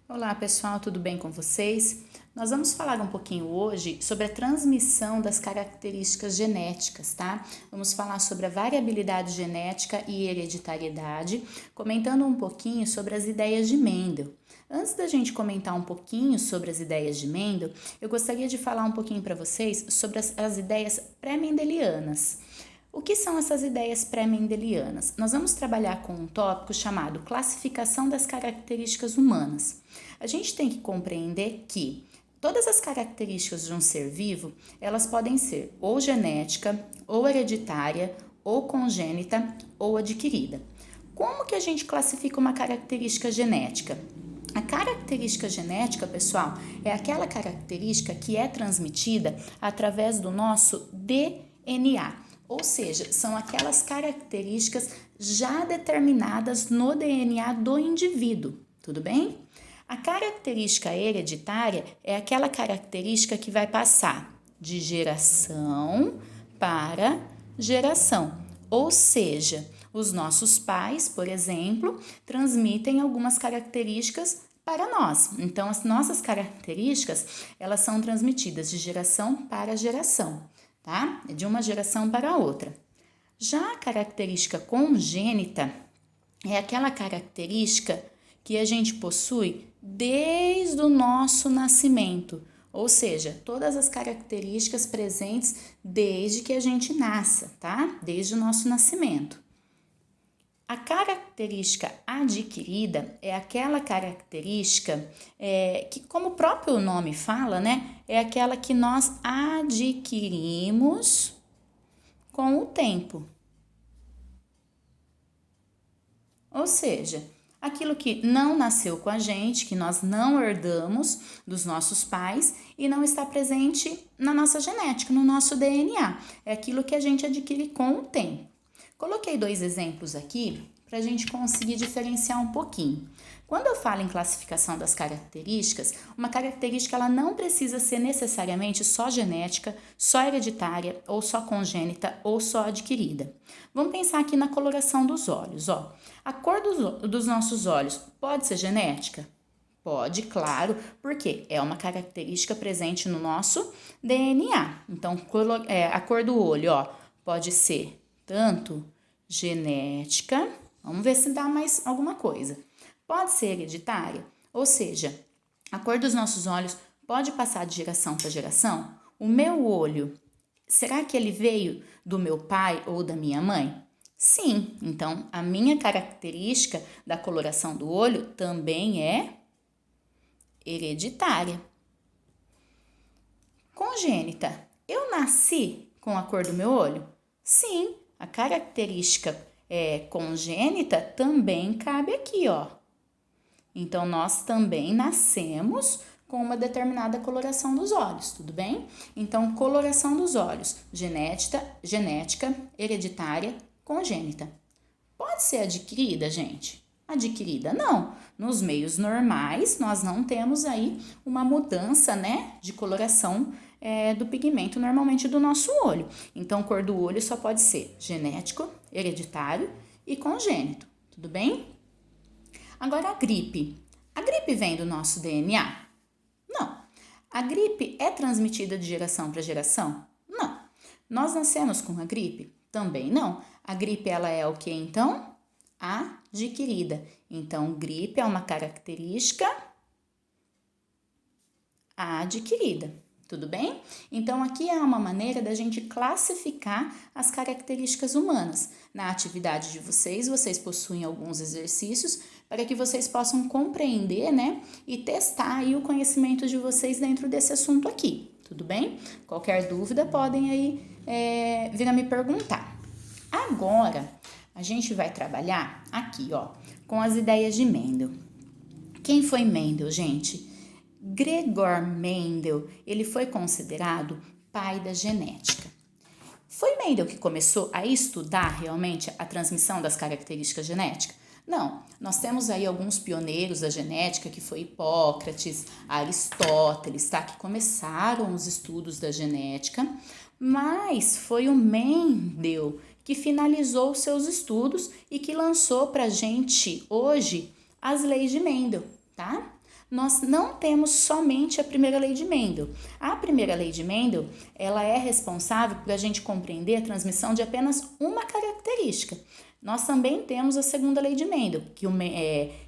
Olá pessoal, tudo bem com vocês? Nós vamos falar um pouquinho hoje sobre a transmissão das características genéticas, tá? Vamos falar sobre a variabilidade genética e hereditariedade, comentando um pouquinho sobre as ideias de Mendel. Antes da gente comentar um pouquinho sobre as ideias de Mendel, eu gostaria de falar um pouquinho para vocês sobre as ideias pré-mendelianas. O que são essas ideias pré-mendelianas? Nós vamos trabalhar com um tópico chamado classificação das características humanas. A gente tem que compreender que todas as características de um ser vivo, elas podem ser ou genética, ou hereditária, ou congênita, ou adquirida. Como que a gente classifica uma característica genética? A característica genética, pessoal, é aquela característica que é transmitida através do nosso DNA. Ou seja, são aquelas características já determinadas no DNA do indivíduo, tudo bem? A característica hereditária é aquela característica que vai passar de geração para geração. Ou seja, os nossos pais, por exemplo, transmitem algumas características para nós. Então, as nossas características, elas são transmitidas de geração para geração, tá? De uma geração para a outra. Já a característica congênita é aquela característica que a gente possui desde o nosso nascimento, ou seja, todas as características presentes desde que a gente nasça, tá? Desde o nosso nascimento. A característica adquirida é aquela característica que, como o próprio nome fala, né? É aquela que nós adquirimos com o tempo. Ou seja, aquilo que não nasceu com a gente, que nós não herdamos dos nossos pais e não está presente na nossa genética, no nosso DNA. É aquilo que a gente adquire com o tempo. Coloquei 2 exemplos aqui para a gente conseguir diferenciar um pouquinho. Quando eu falo em classificação das características, uma característica ela não precisa ser necessariamente só genética, só hereditária, ou só congênita, ou só adquirida. Vamos pensar aqui na coloração dos olhos, ó. A cor dos nossos olhos pode ser genética? Pode, claro, porque é uma característica presente no nosso DNA. Então, a cor do olho, ó, pode ser tanto genética, vamos ver se dá mais alguma coisa. Pode ser hereditária, ou seja, a cor dos nossos olhos pode passar de geração para geração. O meu olho, será que ele veio do meu pai ou da minha mãe? Sim, então a minha característica da coloração do olho também é hereditária. Congênita, eu nasci com a cor do meu olho? Sim, a característica congênita também cabe aqui, ó. Então, nós também nascemos com uma determinada coloração dos olhos, tudo bem? Então, coloração dos olhos, genética, hereditária, congênita. Pode ser adquirida, gente? Adquirida não. Nos meios normais, nós não temos aí uma mudança, né, de coloração do pigmento normalmente do nosso olho. Então, cor do olho só pode ser genético, hereditário e congênito, tudo bem? Agora, a gripe. A gripe vem do nosso DNA? Não. A gripe é transmitida de geração para geração? Não. Nós nascemos com a gripe? Também não. A gripe, ela é o que então? Adquirida. Então, gripe é uma característica adquirida. Tudo bem? Então, aqui é uma maneira da gente classificar as características humanas. Na atividade de vocês possuem alguns exercícios para que vocês possam compreender, né? E testar aí o conhecimento de vocês dentro desse assunto aqui. Tudo bem? Qualquer dúvida, podem aí vir a me perguntar. Agora, a gente vai trabalhar aqui, ó, com as ideias de Mendel. Quem foi Mendel, gente? Gregor Mendel, ele foi considerado pai da genética. Foi Mendel que começou a estudar realmente a transmissão das características genéticas? Não, nós temos aí alguns pioneiros da genética, que foi Hipócrates, Aristóteles, tá? Que começaram os estudos da genética, mas foi o Mendel que finalizou seus estudos e que lançou pra gente hoje as leis de Mendel, tá? nós não temos somente a primeira lei de Mendel. A primeira lei de Mendel, ela é responsável por a gente compreender a transmissão de apenas uma característica. Nós também temos a segunda lei de Mendel,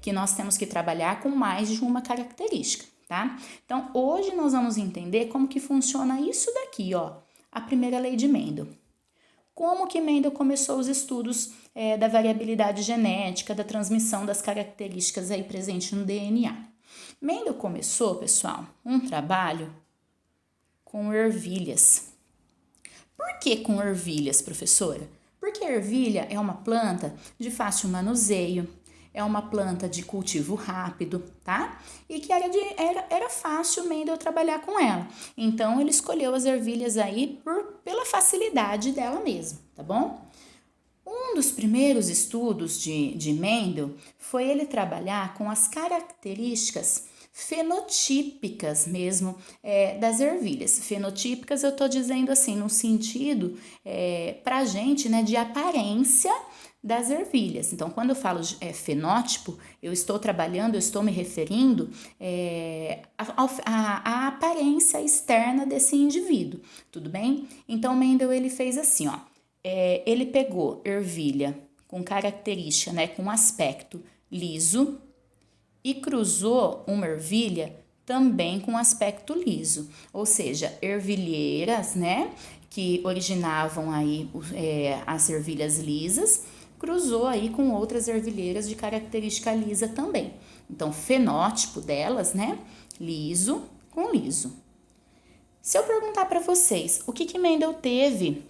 que nós temos que trabalhar com mais de uma característica, tá? Então, hoje nós vamos entender como que funciona isso daqui, ó, a primeira lei de Mendel. Como que Mendel começou os estudos da variabilidade genética, da transmissão das características aí presentes no DNA. Mendel começou, pessoal, um trabalho com ervilhas. Por que com ervilhas, professora? Porque a ervilha é uma planta de fácil manuseio, é uma planta de cultivo rápido, tá? E que era fácil Mendel trabalhar com ela. Então, ele escolheu as ervilhas aí pela facilidade dela mesma, tá bom? Um dos primeiros estudos de Mendel foi ele trabalhar com as características fenotípicas mesmo das ervilhas. Fenotípicas eu tô dizendo assim, no sentido pra gente, né, de aparência das ervilhas. Então, quando eu falo fenótipo, eu estou me referindo à aparência externa desse indivíduo, tudo bem? Então, Mendel, ele fez assim, ó, ele pegou ervilha com característica, né, com aspecto liso e cruzou uma ervilha também com aspecto liso, ou seja, ervilheiras, né, que originavam aí as ervilhas lisas, cruzou aí com outras ervilheiras de característica lisa também. Então, fenótipo delas, né, liso com liso. Se eu perguntar para vocês, o que Mendel teve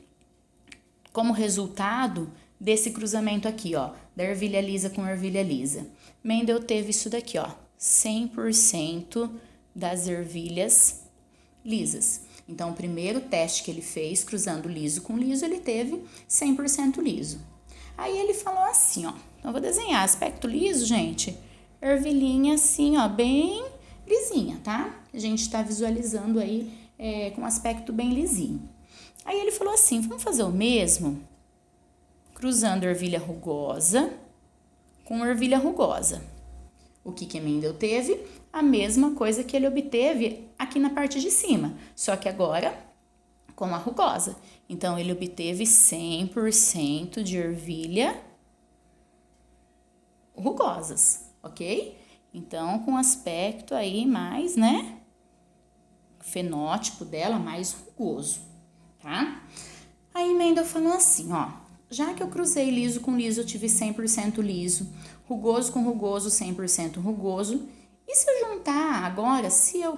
como resultado desse cruzamento aqui, ó, da ervilha lisa com ervilha lisa? Mendel teve isso daqui, ó, 100% das ervilhas lisas. Então, o primeiro teste que ele fez, cruzando liso com liso, ele teve 100% liso. Aí ele falou assim, ó, então vou desenhar aspecto liso, gente, ervilhinha assim, ó, bem lisinha, tá? A gente tá visualizando aí com aspecto bem lisinho. Aí ele falou assim, vamos fazer o mesmo, cruzando ervilha rugosa com ervilha rugosa. O que Mendel teve? A mesma coisa que ele obteve aqui na parte de cima, só que agora com a rugosa. Então, ele obteve 100% de ervilha rugosas, ok? Então, com aspecto aí mais, né? Fenótipo dela mais rugoso, tá? Aí, Mendel falou assim, ó, já que eu cruzei liso com liso, eu tive 100% liso, rugoso com rugoso, 100% rugoso. E se eu juntar agora, se eu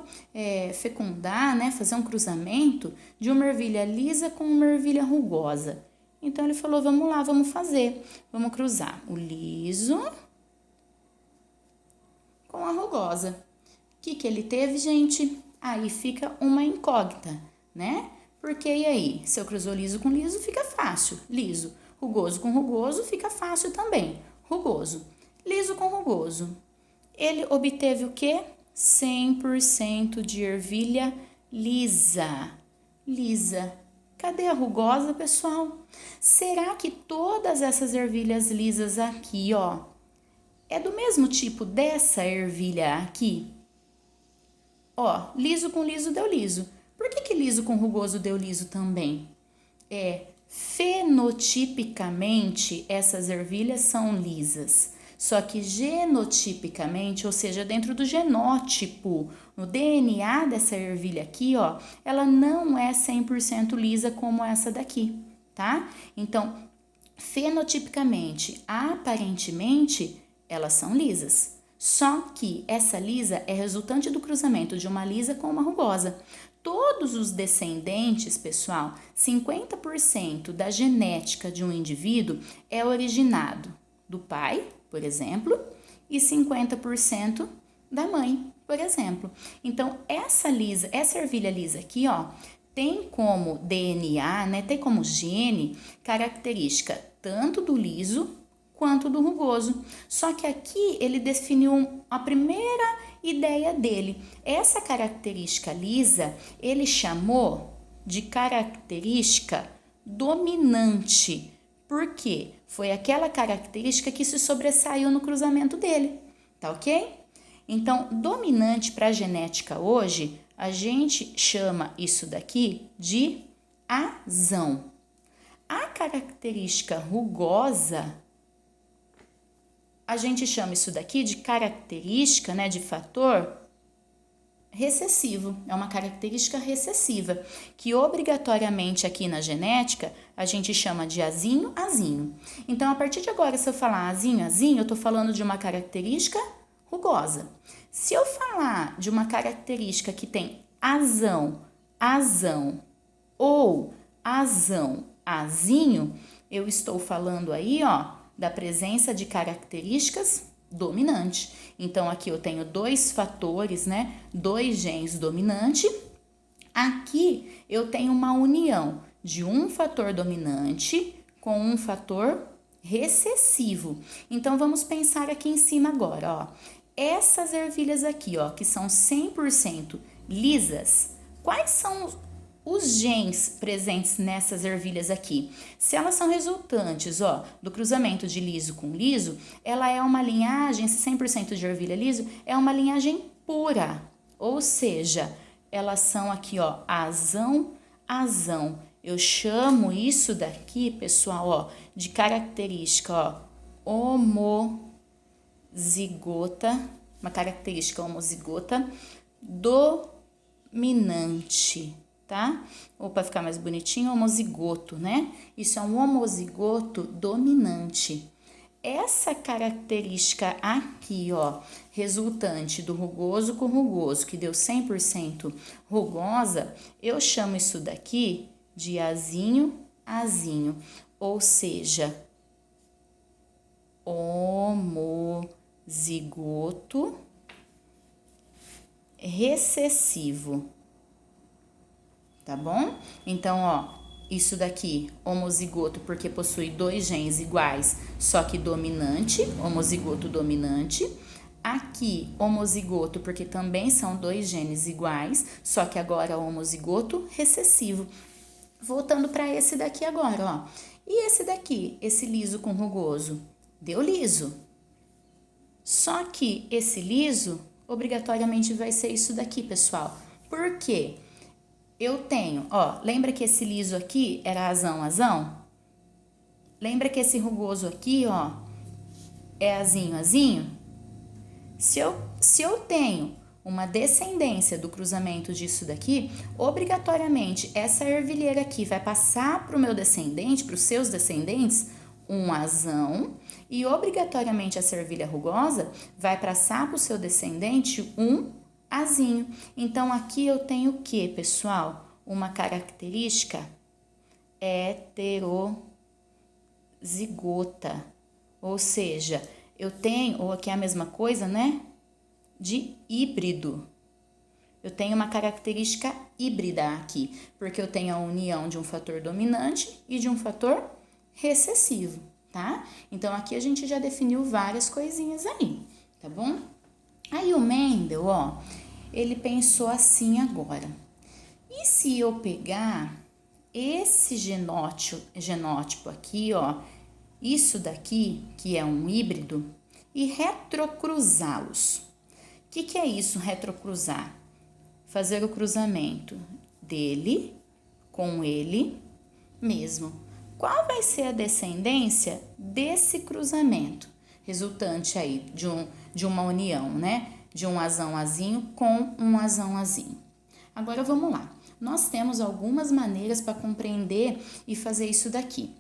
fecundar, né, fazer um cruzamento de uma ervilha lisa com uma ervilha rugosa? Então, ele falou, vamos lá, vamos fazer. Vamos cruzar o liso com a rugosa. O que ele teve, gente? Aí fica uma incógnita, né? Porque e aí? Se eu cruzou liso com liso, fica fácil, liso. Rugoso com rugoso, fica fácil também, rugoso. Liso com rugoso. Ele obteve o quê? 100% de ervilha lisa. Lisa. Cadê a rugosa, pessoal? Será que todas essas ervilhas lisas aqui, ó, é do mesmo tipo dessa ervilha aqui? Ó, liso com liso deu liso. Por que liso com rugoso deu liso também? Fenotipicamente, essas ervilhas são lisas. Só que genotipicamente, ou seja, dentro do genótipo, no DNA dessa ervilha aqui, ó, ela não é 100% lisa como essa daqui, tá? Então, fenotipicamente, aparentemente, elas são lisas. Só que essa lisa é resultante do cruzamento de uma lisa com uma rugosa. Todos os descendentes, pessoal, 50% da genética de um indivíduo é originado do pai, por exemplo, e 50% da mãe, por exemplo. Então, essa ervilha lisa aqui, ó, tem como DNA, né, tem como gene característica tanto do liso quanto do rugoso. Só que aqui ele definiu a primeira ideia dele. Essa característica lisa, ele chamou de característica dominante. Por quê? Foi aquela característica que se sobressaiu no cruzamento dele, tá ok? Então, dominante para a genética hoje, a gente chama isso daqui de azão. A característica rugosa, a gente chama isso daqui de característica, né, de fator recessivo. É uma característica recessiva, que obrigatoriamente aqui na genética a gente chama de azinho, azinho. Então, a partir de agora, se eu falar azinho, azinho, eu estou falando de uma característica rugosa. Se eu falar de uma característica que tem azão, azão ou azão, azinho, eu estou falando aí, ó, da presença de características dominante. Então, aqui eu tenho dois fatores, né? Dois genes dominante. Aqui eu tenho uma união de um fator dominante com um fator recessivo. Então, vamos pensar aqui em cima agora, ó. Essas ervilhas aqui, ó, que são 100% lisas, quais são os genes presentes nessas ervilhas aqui? Se elas são resultantes, ó, do cruzamento de liso com liso, ela é uma linhagem, esse 100% de ervilha liso, é uma linhagem pura. Ou seja, elas são aqui, ó, azão, azão. Eu chamo isso daqui, pessoal, ó, de característica, ó, homozigota, uma característica homozigota dominante, tá? Ou para ficar mais bonitinho, homozigoto, né? Isso é um homozigoto dominante. Essa característica aqui, ó, resultante do rugoso com rugoso, que deu 100% rugosa, eu chamo isso daqui de azinho, azinho, ou seja, homozigoto recessivo, tá bom? Então, ó, isso daqui, homozigoto, porque possui dois genes iguais, só que dominante, homozigoto dominante. Aqui, homozigoto, porque também são dois genes iguais, só que agora homozigoto recessivo. Voltando para esse daqui agora, ó. E esse daqui, esse liso com rugoso? Deu liso. Só que esse liso, obrigatoriamente vai ser isso daqui, pessoal. Por quê? Eu tenho, ó, lembra que esse liso aqui era azão, azão? Lembra que esse rugoso aqui, ó, é azinho, azinho? Se eu tenho uma descendência do cruzamento disso daqui, obrigatoriamente essa ervilheira aqui vai passar para o meu descendente, para os seus descendentes, um azão, e obrigatoriamente essa ervilha rugosa vai passar para o seu descendente um azinho. Então, aqui eu tenho o que, pessoal? Uma característica heterozigota. Ou seja, eu tenho, ou aqui é a mesma coisa, né? De híbrido. Eu tenho uma característica híbrida aqui, porque eu tenho a união de um fator dominante e de um fator recessivo, tá? Então, aqui a gente já definiu várias coisinhas aí, tá bom? Aí o Mendel, ó, ele pensou assim agora. E se eu pegar esse genótipo aqui, ó, isso daqui, que é um híbrido, e retrocruzá-los? O que é isso, retrocruzar? Fazer o cruzamento dele com ele mesmo. Qual vai ser a descendência desse cruzamento? Resultante aí de uma união, né? De um azão azinho com um azão azinho. Agora vamos lá. Nós temos algumas maneiras para compreender e fazer isso daqui.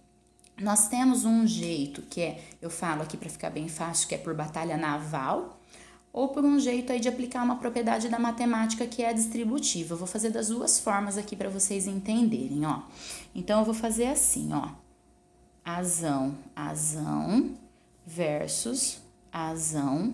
Nós temos um jeito que é, eu falo aqui para ficar bem fácil, que é por batalha naval, ou por um jeito aí de aplicar uma propriedade da matemática que é a distributiva. Eu vou fazer das duas formas aqui para vocês entenderem, ó. Então, eu vou fazer assim, ó. Azão, azão versus azão,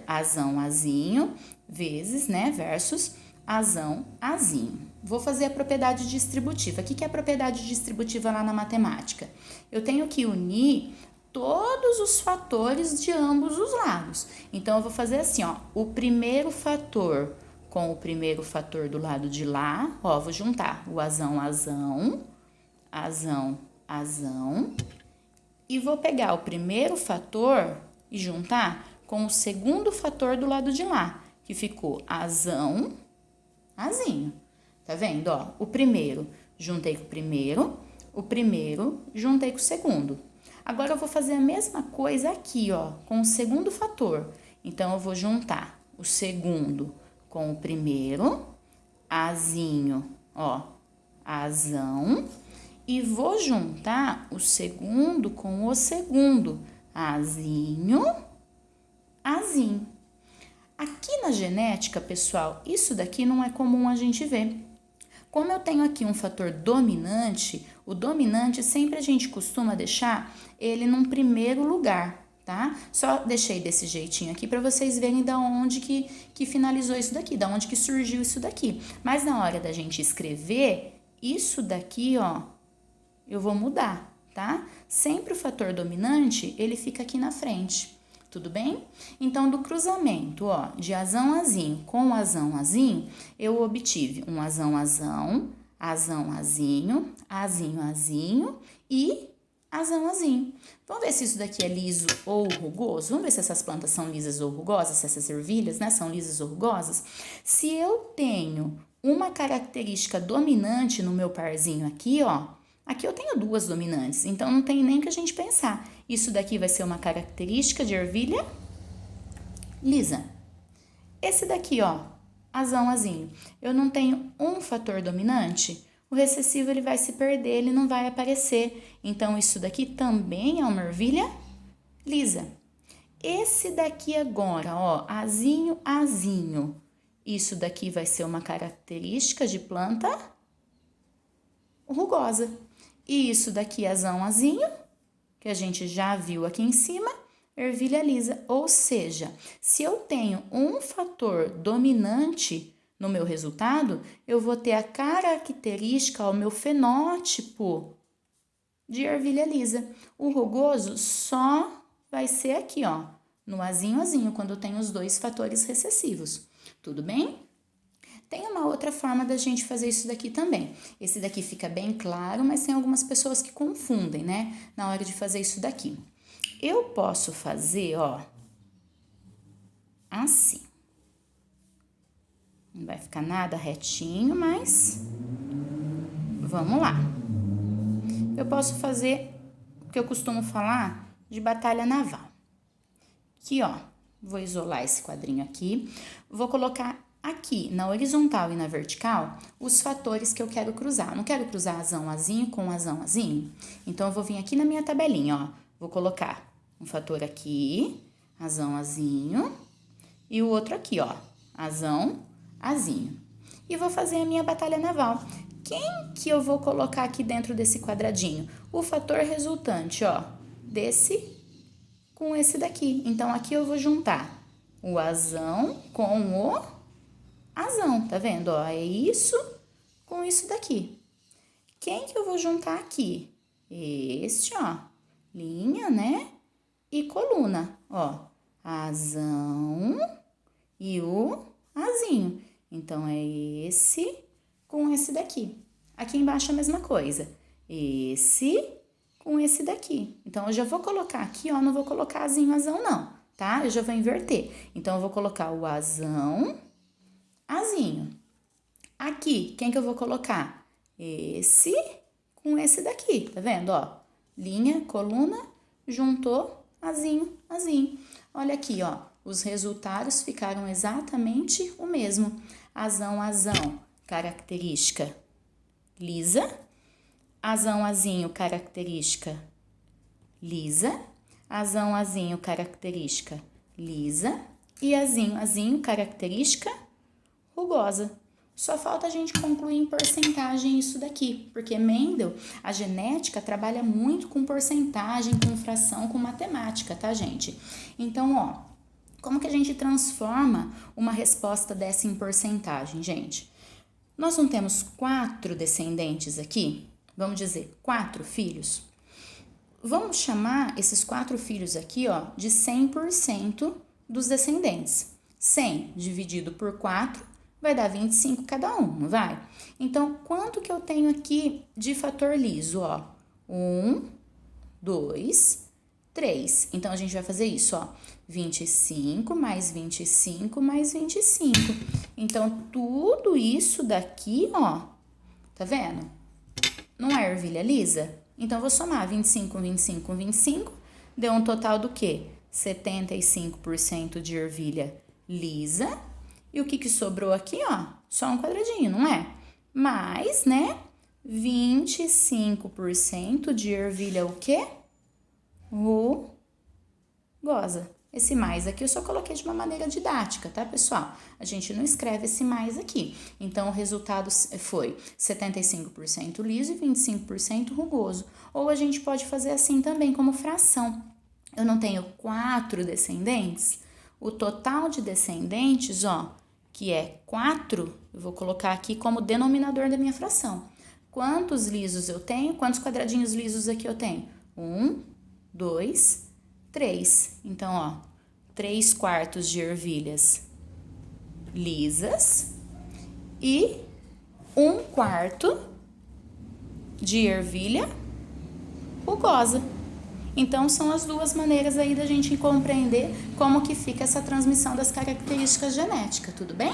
azão, azinho, vezes, né, versus azão, azinho. Vou fazer a propriedade distributiva. O que é a propriedade distributiva lá na matemática? Eu tenho que unir todos os fatores de ambos os lados. Então, eu vou fazer assim, ó, o primeiro fator com o primeiro fator do lado de lá, ó, vou juntar o azão, azão, azão, azão, e vou pegar o primeiro fator e juntar com o segundo fator do lado de lá, que ficou azão, azinho. Tá vendo, ó? O primeiro, juntei com o primeiro, juntei com o segundo. Agora, eu vou fazer a mesma coisa aqui, ó, com o segundo fator. Então, eu vou juntar o segundo com o primeiro, azinho, ó, azão. E vou juntar o segundo com o segundo, azinho, azinho. Aqui na genética, pessoal, isso daqui não é comum a gente ver. Como eu tenho aqui um fator dominante, o dominante sempre a gente costuma deixar ele num primeiro lugar, tá? Só deixei desse jeitinho aqui para vocês verem da onde que finalizou isso daqui, da onde que surgiu isso daqui. Mas na hora da gente escrever, isso daqui, ó, eu vou mudar, tá? Sempre o fator dominante, ele fica aqui na frente. Tudo bem? Então, do cruzamento, ó, de azão, azinho com azão, azinho, eu obtive um azão, azão, azão, azinho, azinho, azinho e azão, azinho. Vamos ver se isso daqui é liso ou rugoso? Vamos ver se essas plantas são lisas ou rugosas, se essas ervilhas, né, são lisas ou rugosas? Se eu tenho uma característica dominante no meu parzinho aqui, ó, aqui eu tenho duas dominantes, então não tem nem que a gente pensar. Isso daqui vai ser uma característica de ervilha lisa. Esse daqui, ó, azão, azinho, eu não tenho um fator dominante, o recessivo ele vai se perder, ele não vai aparecer. Então, isso daqui também é uma ervilha lisa. Esse daqui agora, ó, azinho, azinho, isso daqui vai ser uma característica de planta rugosa. E isso daqui, azão, azinho, que a gente já viu aqui em cima, ervilha lisa. Ou seja, se eu tenho um fator dominante no meu resultado, eu vou ter a característica, o meu fenótipo de ervilha lisa. O rugoso só vai ser aqui, ó, no azinho, azinho, quando eu tenho os dois fatores recessivos. Tudo bem? Tem uma outra forma da gente fazer isso daqui também. Esse daqui fica bem claro, mas tem algumas pessoas que confundem, né? Na hora de fazer isso daqui. Eu posso fazer, ó, assim. Não vai ficar nada retinho, mas vamos lá. Eu posso fazer o que eu costumo falar de batalha naval. Aqui, ó, vou isolar esse quadrinho aqui. Vou colocar aqui, na horizontal e na vertical, os fatores que eu quero cruzar. Eu não quero cruzar azão, azinho com azão, azinho. Então, eu vou vir aqui na minha tabelinha, ó. Vou colocar um fator aqui, azão, azinho, e o outro aqui, ó, azão, azinho. E vou fazer a minha batalha naval. Quem que eu vou colocar aqui dentro desse quadradinho? O fator resultante, ó, desse com esse daqui. Então, aqui eu vou juntar o azão com o azão, tá vendo? Ó, é isso com isso daqui. Quem que eu vou juntar aqui? Este, ó, linha, né? E coluna, ó, azão e o azinho. Então, é esse com esse daqui. Aqui embaixo a mesma coisa. Esse com esse daqui. Então, eu já vou colocar aqui, ó, não vou colocar azinho, azão, não, tá? Eu já vou inverter. Então, eu vou colocar o azão, azinho. Aqui, quem que eu vou colocar? Esse com esse daqui, tá vendo, ó? Linha, coluna, juntou, azinho, azinho. Olha aqui, ó, os resultados ficaram exatamente o mesmo. Azão, azão, característica lisa. Azão, azinho, característica lisa. Azão, azinho, característica lisa. E azinho, azinho, característica rugosa. Só falta a gente concluir em porcentagem isso daqui, porque Mendel, a genética, trabalha muito com porcentagem, com fração, com matemática, tá, gente? Então, ó, como que a gente transforma uma resposta dessa em porcentagem, gente? Nós não temos 4 descendentes aqui? Vamos dizer, 4 filhos? Vamos chamar esses 4 filhos aqui, ó, de 100% dos descendentes. 100 dividido por 4 vai dar 25 cada um, não vai? Então, quanto que eu tenho aqui de fator liso, ó? 1, 2, 3. Então, a gente vai fazer isso, ó. 25 mais 25 mais 25. Então, tudo isso daqui, ó, tá vendo? Não é ervilha lisa? Então, eu vou somar 25, 25, 25, deu um total do quê? 75% de ervilha lisa. E o que sobrou aqui, ó? Só um quadradinho, não é? Mais, né? 25% de ervilha o quê? Rugosa. Esse mais aqui eu só coloquei de uma maneira didática, tá, pessoal? A gente não escreve esse mais aqui. Então, o resultado foi 75% liso e 25% rugoso. Ou a gente pode fazer assim também, como fração. Eu não tenho 4 descendentes? O total de descendentes, ó, que é 4, eu vou colocar aqui como denominador da minha fração. Quantos lisos eu tenho? Quantos quadradinhos lisos aqui eu tenho? 1, 2, 3. Então, ó, 3/4 de ervilhas lisas e 1/4 de ervilha rugosa. Então, são as duas maneiras aí da gente compreender como que fica essa transmissão das características genéticas, tudo bem?